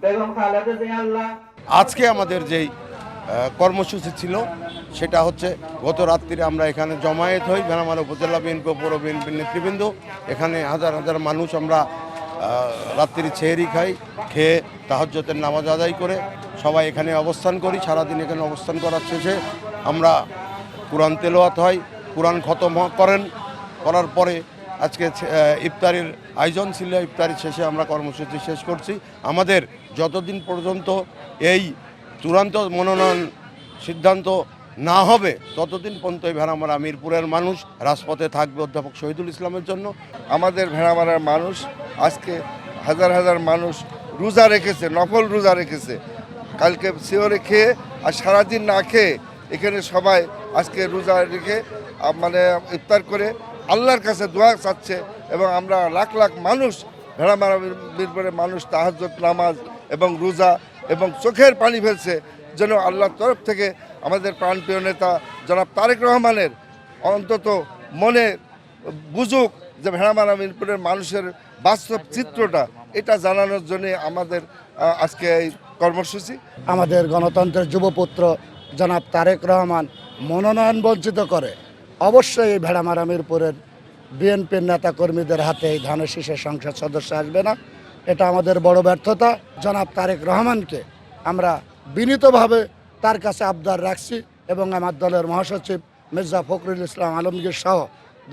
বেগম খালেদা জিয়া আল্লাহ। আজকে আমাদের যেই কর্মসূচি ছিল সেটা হচ্ছে গত রাত্রিরে আমরা এখানে জমায়েত হই ভেড়ামারা উপজেলা বিএনপি পৌর বিএনপির নেতৃবৃন্দ। এখানে হাজার হাজার মানুষ আমরা রাত্রি ছেহরি খাই, খেয়ে তাহাজ্জুদের নামাজ আদায় করে সবাই এখানে অবস্থান করি। সারাদিন এখানে অবস্থান করার শেষে আমরা কোরআন তেলাওয়াত হয়, কোরআন খতম করার পরে আজকে ইফতারির আয়োজন ছিল। ইফতারির শেষে আমরা কর্মসূচি শেষ করছি। আমাদের যতদিন পর্যন্ত এই চূড়ান্ত মনোনয়ন সিদ্ধান্ত না হবে ততদিন পর্যন্ত এই ভেড়ামারা মিরপুরের মানুষ রাজপথে থাকবে অধ্যাপক শহীদুল ইসলামের জন্য। আমাদের ভেড়ামারার মানুষ আজকে হাজার হাজার মানুষ রোজা রেখেছে, নফল রোজা রেখেছে। কালকে শিওরে খেয়ে আর সারাদিন না খেয়ে এখানে সবাই আজকে রোজা রেখে মানে ইফতার করে আল্লাহর কাছে দোয়া চাচ্ছে। এবং আমরা লাখ লাখ মানুষ ভেড়ামারা মিরপুরের মানুষ তাহাজ্জুদ নামাজ এবং রোজা এবং চোখের পানি ফেলছে যেন আল্লাহর তরফ থেকে আমাদের প্রাণপ্রিয় নেতা জনাব তারেক রহমানের অন্তত মনে বুঝুক যে ভেড়ামারা মিরপুরের মানুষের বাস্তব চিত্রটা, এটা জানানোর জন্য আমাদের আজকে এই কর্মসূচি। আমাদের গণতন্ত্রের যুবপুত্র জনাব তারেক রহমান মনোনয়ন বঞ্চিত করে অবশ্যই এই ভেড়ামারা মিরপুরের বিএনপির নেতাকর্মীদের হাতে এই ধানের শীষের সংসদ সদস্য আসবে না। এটা আমাদের বড় ব্যর্থতা। জনাব তারেক রহমানকে আমরা বিনীতভাবে তার কাছে আবদার রাখছি এবং আমার দলের মহাসচিব মির্জা ফখরুল ইসলাম আলমগীর সহ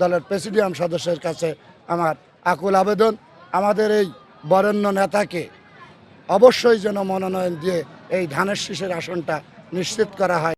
দলের প্রেসিডিয়াম সদস্যের কাছে আমার আকুল আবেদন, আমাদের এই বরেণ্য নেতাকে অবশ্যই যেন মনোনয়ন দিয়ে এই ধানের শীষের আসনটা নিশ্চিত করা হয়।